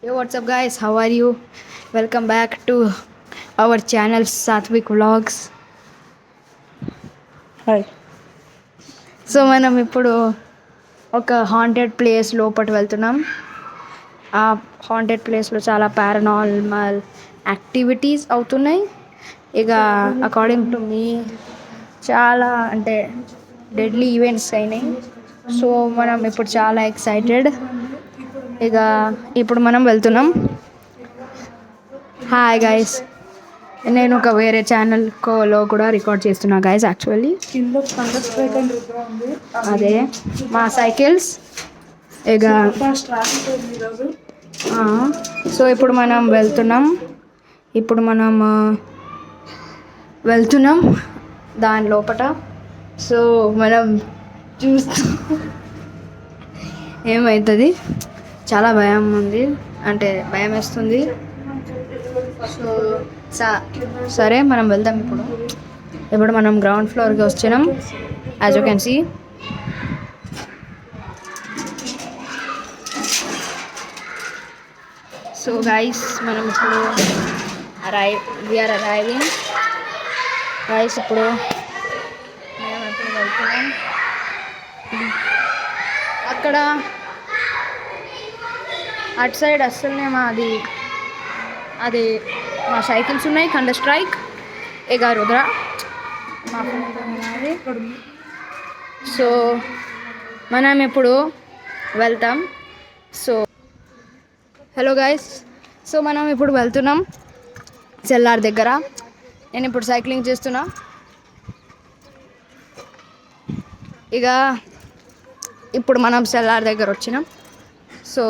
Yo, what's up, guys? How are you? Welcome back to our channel Satvik Vlogs. Hi. So మనం ఇప్పుడు ఒక haunted place లోపట వెళ్తున్నాం. ఆ హాంటెడ్ ప్లేస్లో చాలా పారానార్మల్ యాక్టివిటీస్ అవుతున్నాయి. ఇక అకార్డింగ్ టు మీ చాలా అంటే డెడ్లీ ఈవెంట్స్ అయినాయి. సో మనం ఇప్పుడు చాలా ఎక్సైటెడ్. ఇక ఇప్పుడు మనం వెళ్తున్నాం. హాయ్ గైస్, నేను ఒక వేరే ఛానల్లో కూడా రికార్డ్ చేస్తున్నా గైస్. యాక్చువల్లీ కింద థండర్ స్ట్రైక్ అని ఉంది. అదే మా సైకిల్స్. ఇక ఫాస్ట్ ట్రాఫిక్ ఉంది ఈరోజు. సో ఇప్పుడు మనం వెళ్తున్నాం దాని లోపట. సో మనం చూస్తూ ఏమవుతుంది, చాలా భయం ఉంది, అంటే భయం వేస్తుంది. సో సరే మనం వెళ్దాం. ఇప్పుడు మనం గ్రౌండ్ ఫ్లోర్కి వచ్చినాం. As you can see. So guys మనం ఇప్పుడు వీఆర్ అరైవింగ్ గైస్. ఇప్పుడు మేము ఎప్పుడు వెళ్తున్నాం. అక్కడ అటు సైడ్ అస్సలనే అది మా సైకిల్స్ ఉన్నాయి. థండర్ స్ట్రైక్, ఇక రుద్ర మా ఫ్రెండ్. సో మనం ఇప్పుడు వెళ్తాం. సో హలో గైస్, సో మనం ఇప్పుడు వెళ్తున్నాం సెల్లార్ దగ్గర. నేను ఇప్పుడు సైక్లింగ్ చేస్తున్నా. ఇక ఇప్పుడు మనం సెల్లార్ దగ్గర వచ్చినాం. సో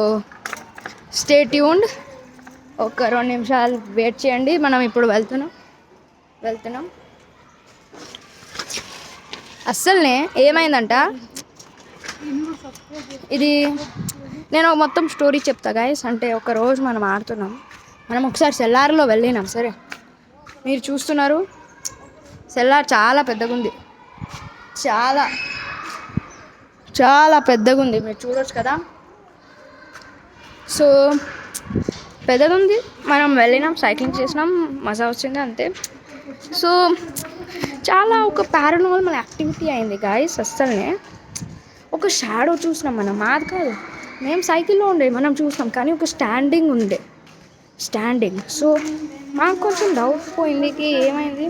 స్టే ట్యూన్డ్, ఒక 2 నిమిషాలు వెయిట్ చేయండి. మనం ఇప్పుడు వెళ్తున్నాం. అస్సలనే ఏమైందంట, ఇది నేను మొత్తం స్టోరీ చెప్తా గైస్. అంటే ఒకరోజు మనం ఒకసారి సెల్లార్లో వెళ్ళినాం. సరే, మీరు చూస్తున్నారు సెల్లార్ చాలా పెద్దగా ఉంది. చాలా చాలా పెద్దగా ఉంది, మీరు చూడవచ్చు కదా. సో పెద్దగా ఉంది. మనం వెళ్ళినాం, సైక్లింగ్ చేసినాం, మజా వచ్చింది అంతే. సో చాలా ఒక పారానార్మల్ యాక్టివిటీ అయింది గాయస్. అస్సలనే ఒక షాడో చూసినాం మనం. మాది కాదు, మేము సైకిల్లో మనం చూసినాం, కానీ ఒక స్టాండింగ్. సో మాకు కొంచెం డౌట్ పోయింది, ఏమైంది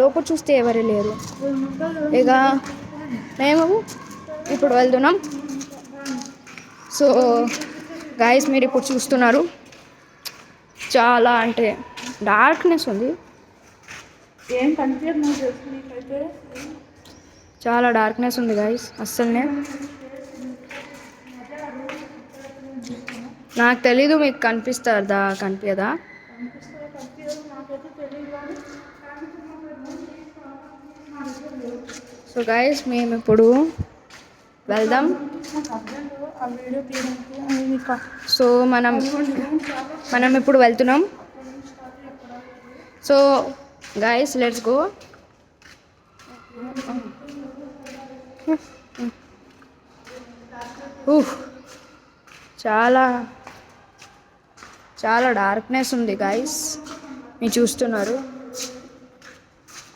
లోపల చూస్తే ఎవరు లేరు. ఇక మేము ఇప్పుడు వెళ్తున్నాం. సో గాయస్, మీరు ఇప్పుడు చూస్తున్నారు చాలా అంటే డార్క్నెస్ ఉంది. ఏం కనిపించదు నీకైతే. చాలా డార్క్నెస్ ఉంది గాయస్. అస్సలనే నాకు తెలీదు, మీకు కనిపించదా? సో గైస్, మేము ఇప్పుడు వెళ్దాం. సో మనం ఇప్పుడు వెళ్తున్నాం. So guys, let's go. చాలా చాలా డార్క్నెస్ ఉంది గైస్, మీరు చూస్తున్నారు.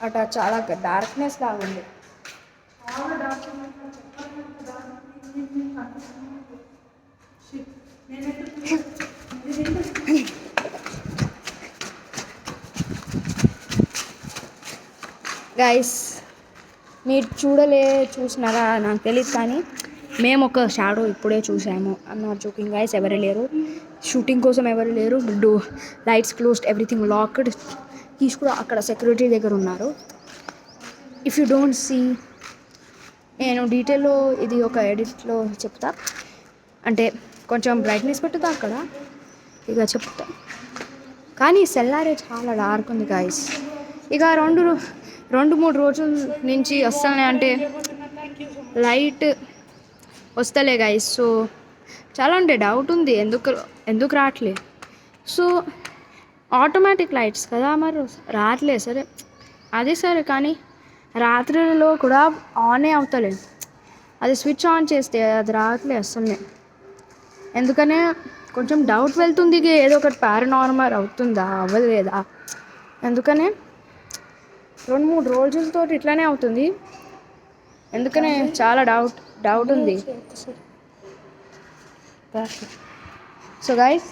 అట చాలా డార్క్నెస్ లాగా ఉంది. గైస్, మీరు చూసినారా నాకు తెలియదు, కానీ మేము ఒక షాడో ఇప్పుడే చూసాము. I'm not joking guys. ఎవరు లేరు, షూటింగ్ కోసం ఎవరు లేరు. Lights closed, everything locked. Keys కూడా అక్కడ సెక్యూరిటీ దగ్గర ఉన్నారు. ఇఫ్ యూ డోంట్ సీ, నేను డీటెయిల్లో ఇది ఒక ఎడిట్లో చెప్తా. అంటే కొంచెం బ్రైట్నెస్ పెట్టుతా అక్కడ, ఇక చెప్తా. కానీ సెల్లారే చాలా డార్క్ ఉంది గాయస్. ఇక 2-3 రోజుల నుంచి వస్తానే, అంటే లైట్ వస్తలే గాయస్. సో చాలా అంటే డౌట్ ఉంది, ఎందుకు రావట్లే. సో ఆటోమేటిక్ లైట్స్ కదా, మరి రావట్లే. సరే, అది సరే, కానీ రాత్రిలో కూడా ఆనే అవుతలేదు. అది స్విచ్ ఆన్ చేస్తే అది రావట్లే అస్సలనే. ఎందుకనే కొంచెం డౌట్ వెళ్తుంది ఏదో ఒకటి పారానార్మల్ అవుతుందా అవ్వలేదా అందుకనే 2-3 రోజులతో ఇట్లానే అవుతుంది ఎందుకనే చాలా డౌట్ ఉంది. సో గైస్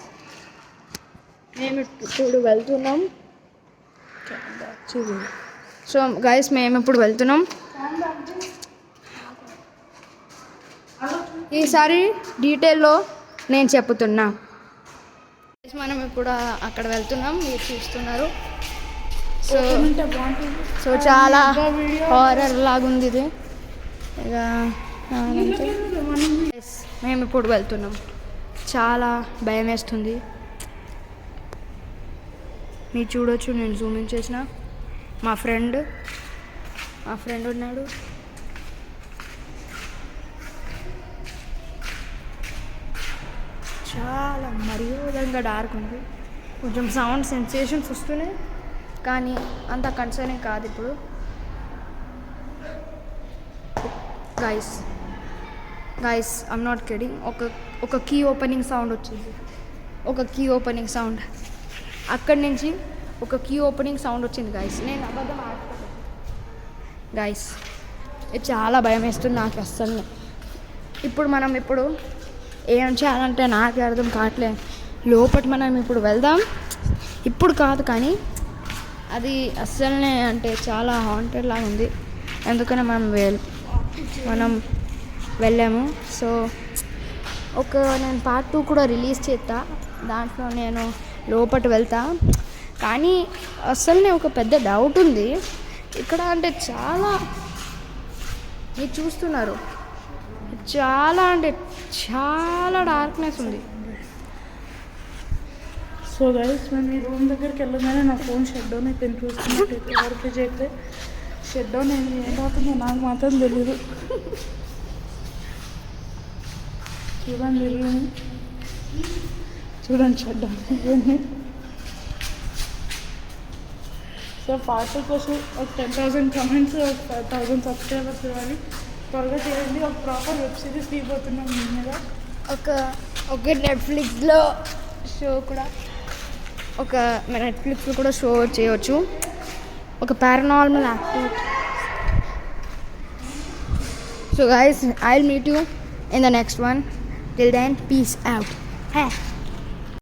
మేము ఇప్పుడు వెళ్తున్నాం. సో గైస్ మేము ఇప్పుడు వెళ్తున్నాం. ఈసారి డీటెయిల్లో నేను చెప్తున్నా. మనం ఇప్పుడు అక్కడ వెళ్తున్నాం, మీరు చూస్తున్నారు. సో చాలా హారర్ లాగుంది ఇది. ఇక మేము ఇప్పుడు వెళ్తున్నాం. చాలా భయం వేస్తుంది. మీరు చూడొచ్చు, నేను జూమ్ ఇన్ చేసిన. మా ఫ్రెండ్ ఉన్నాడు. చాలా మరీ విధంగా డార్క్ ఉంది. కొంచెం సౌండ్ సెన్సేషన్స్ వస్తున్నాయి కానీ అంత కన్సర్నింగ్ కాదు ఇప్పుడు. Guys I'm not kidding. ఒక కీ ఓపెనింగ్ సౌండ్ వచ్చింది. అక్కడి నుంచి ఒక కీ ఓపెనింగ్ సౌండ్ వచ్చింది గైస్. నేను అబద్ధం ఆడుతున్నాను గైస్. ఇది చాలా భయం వేస్తుంది నాకు అస్సలు. మనం ఇప్పుడు ఏం చేయాలంటే నాకే అర్థం కావట్లేదు. లోపల మనం ఇప్పుడు వెళ్దాం. ఇప్పుడు కాదు కానీ అది అస్సలనే అంటే చాలా హాంటెడ్ లాగా ఉంది. ఎందుకని మనం వెళ్ళాము. సో నేను పార్ట్ 2 కూడా రిలీజ్ చేస్తా. దాంట్లో నేను లోపల వెళ్తా. కానీ అస్సలనే ఒక పెద్ద డౌట్ ఉంది ఇక్కడ. అంటే చాలా మీరు చూస్తున్నారు, చాలా అంటే చాలా డార్క్నెస్ ఉంది. సో గైస్ మేము ఈ రూమ్ దగ్గరికి వెళ్ళగానే నా ఫోన్ షట్ డౌన్ అయిపోయింది. చూస్తున్నట్టయితే వర్క్ చేస్తే షట్ డౌన్ అయింది. ఏమవుతుందో నాకు మాత్రం తెలియదు. చూడండి రూమ్, చూడండి షట్ డౌన్ అయిపోయింది. సో పార్ట్ 2 కోసం ఒక 10,000 కమెంట్స్, ఒక 5,000 సబ్స్క్రైబర్స్ ఇవ్వాలి. త్వరగా చేయండి. ఒక ప్రాపర్ వెబ్ సిరీస్ తీయబోతున్నాం మీ మీద. ఒక నెట్ఫ్లిక్స్లో కూడా షో చేయవచ్చు. ఒక paranormal activity. So guys, I will meet you in the next one. Till then, peace out.